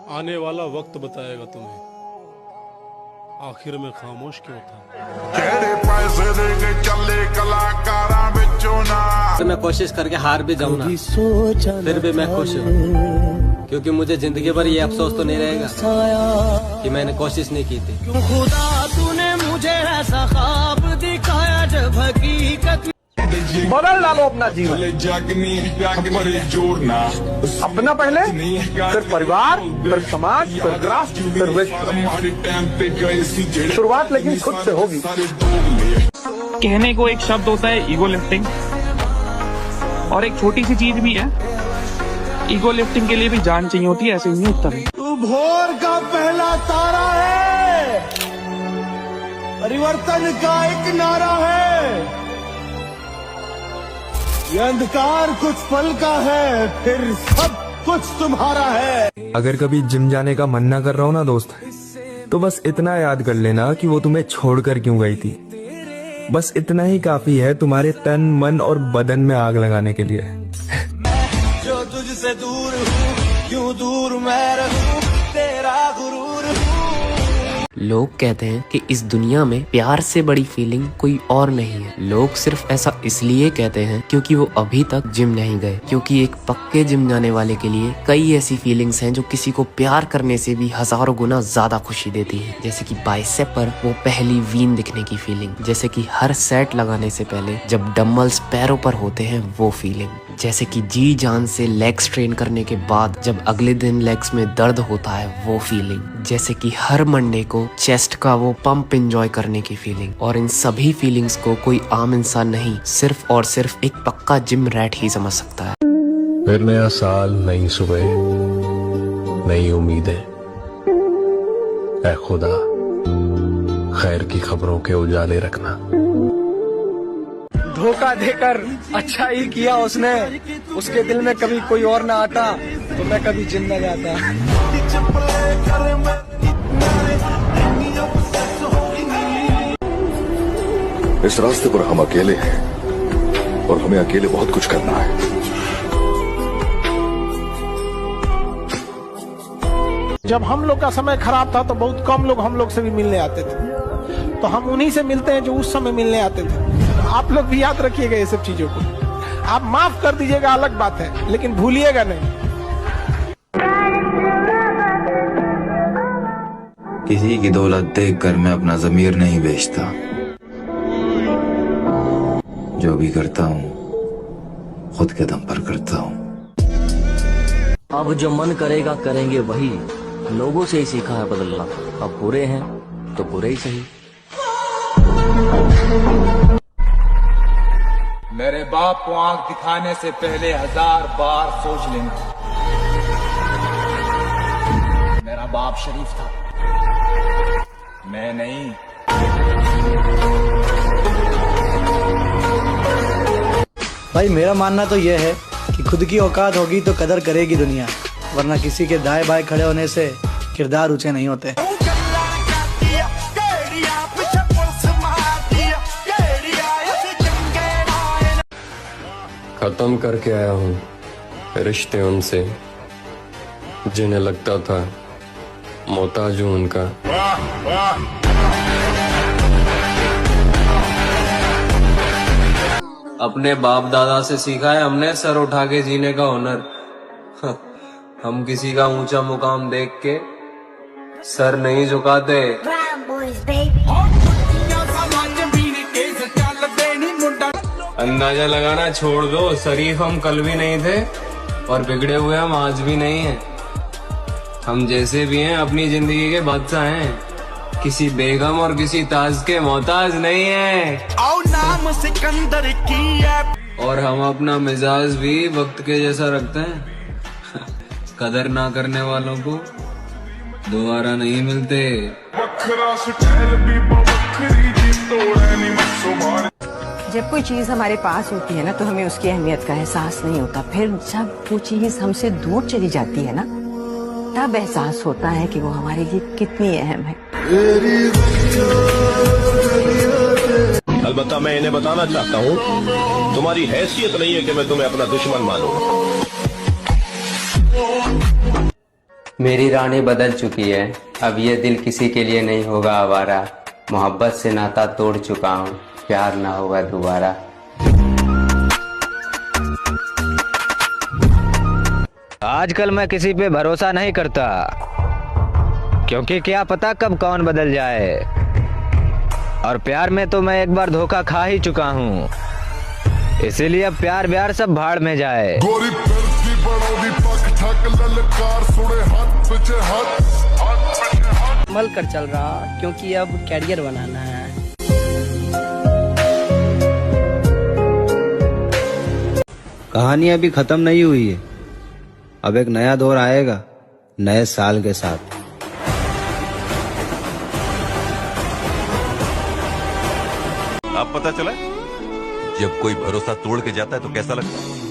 आने वाला वक्त बताएगा तुम्हें आखिर में खामोश क्यों था। तो मैं कोशिश करके हार भी जाऊँ ना, फिर भी मैं खुश हूँ, क्योंकि मुझे जिंदगी भर ये अफसोस तो नहीं रहेगा कि मैंने कोशिश नहीं की थी। खुदा तूने मुझे ऐसा ख्वाब दिखाया जब हकीकत बदल डालो अपना जीवन, अपना पहले, फिर परिवार, फिर समाज, फिर राष्ट्र, फिर विश्व। शुरुआत लेकिन खुद से होगी। कहने को एक शब्द होता है ईगो लिफ्टिंग, और एक छोटी सी चीज भी है, ईगो लिफ्टिंग के लिए भी जान चाहिए होती है, ऐसे नहीं होता है। तू भोर का पहला तारा है, परिवर्तन का एक नारा है, ये अंधकार कुछ पल का है, फिर सब कुछ तुम्हारा है। अगर कभी जिम जाने का मन ना कर रहा हो ना दोस्त, तो बस इतना याद कर लेना कि वो तुम्हें छोड़कर क्यों गई थी। बस इतना ही काफी है तुम्हारे तन, मन और बदन में आग लगाने के लिए। जो तुझसे दूर हूँ, क्यों दूर मैं रहूं, तेरा गुरूर हूँ। लोग कहते हैं कि इस दुनिया में प्यार से बड़ी फीलिंग कोई और नहीं है। लोग सिर्फ ऐसा इसलिए कहते हैं क्योंकि वो अभी तक जिम नहीं गए, क्योंकि एक पक्के जिम जाने वाले के लिए कई ऐसी फीलिंग्स हैं जो किसी को प्यार करने से भी हजारों गुना ज्यादा खुशी देती है। जैसे कि बाइसेप पर वो पहली वीन दिखने की फीलिंग, जैसे कि हर सेट लगाने से पहले जब डंबल्स पैरों पर होते हैं वो फीलिंग, जैसे कि जी जान से लेग्स ट्रेन करने के बाद जब अगले दिन लेग्स में दर्द होता है वो फीलिंग, जैसे कि हर मंडे को चेस्ट का वो पंप एंजॉय करने की फीलिंग। और इन सभी फीलिंग्स को कोई आम इंसान नहीं, सिर्फ और सिर्फ एक पक्का जिम रैट ही समझ सकता है। फिर नया साल, नई सुबह, नई उम्मीदें। ऐ खुदा, खैर की खबरों के उजाले रखना। धोखा देकर अच्छा ही किया उसने, उसके दिल में कभी कोई और ना आता तो मैं कभी जिम न जाता। इस रास्ते पर हम अकेले हैं और हमें अकेले बहुत कुछ करना है। जब हम लोग का समय खराब था तो बहुत कम लोग हम लोग से भी मिलने आते थे, तो हम उन्हीं से मिलते हैं जो उस समय मिलने आते थे। आप लोग भी याद रखिएगा ये सब चीजों को। आप माफ कर दीजिएगा अलग बात है, लेकिन भूलिएगा नहीं। किसी की दौलत देखकर मैं अपना ज़मीर नहीं बेचता। जो भी करता हूँ खुद के दम पर करता हूँ। अब जो मन करेगा करेंगे वही, लोगों से ही सीखा है बदलना। अब बुरे हैं तो बुरे ही सही। मेरे बाप को आंख दिखाने से पहले 1000 बार सोच लेना। मेरा बाप शरीफ था, मैं नहीं। भाई मेरा मानना तो यह है कि खुद की औकात होगी तो कदर करेगी दुनिया, वरना किसी के दाएं बाएं खड़े होने से किरदार ऊंचे नहीं होते। खत्म करके आया हूँ रिश्ते उनसे जिन्हें लगता था मोहताज हूँ उनका। अपने बाप दादा से सीखा है हमने सर उठा के जीने का हुनर। हम किसी का ऊंचा मुकाम देख के सर नहीं झुकाते। अंदाजा लगाना छोड़ दो, शरीफ हम कल भी नहीं थे और बिगड़े हुए हम आज भी नहीं हैं। हम जैसे भी हैं अपनी जिंदगी के बादशाह हैं, किसी बेगम और किसी ताज के मोहताज नहीं हैं। नाम सिकंदर की है। और हम अपना मिजाज भी वक्त के जैसा रखते हैं। कदर ना करने वालों को दोबारा नहीं मिलते। जब कोई चीज हमारे पास होती है ना तो हमें उसकी अहमियत का एहसास नहीं होता। फिर जब वो चीज हमसे दूर चली जाती है ना, तब एहसास होता है कि वो हमारे लिए कितनी अहम है। अलबत्ता मैं इन्हें बताना चाहता हूँ, तुम्हारी हैसियत नहीं है कि मैं तुम्हें अपना दुश्मन मानूं। मेरी रानी बदल चुकी है, अब ये दिल किसी के लिए नहीं होगा आवारा। मोहब्बत से नाता तोड़ चुका हूँ, प्यार ना होगा दोबारा। आजकल मैं किसी पे भरोसा नहीं करता, क्योंकि क्या पता कब कौन बदल जाए। और प्यार में तो मैं एक बार धोखा खा ही चुका हूँ, इसीलिए अब प्यार व्यार सब भाड़ में जाए। मल कर चल रहा, क्योंकि अब कैरियर बनाना है। कहानी अभी खत्म नहीं हुई है, अब एक नया दौर आएगा नए साल के साथ। अब पता चला जब कोई भरोसा तोड़ के जाता है तो कैसा लगता है।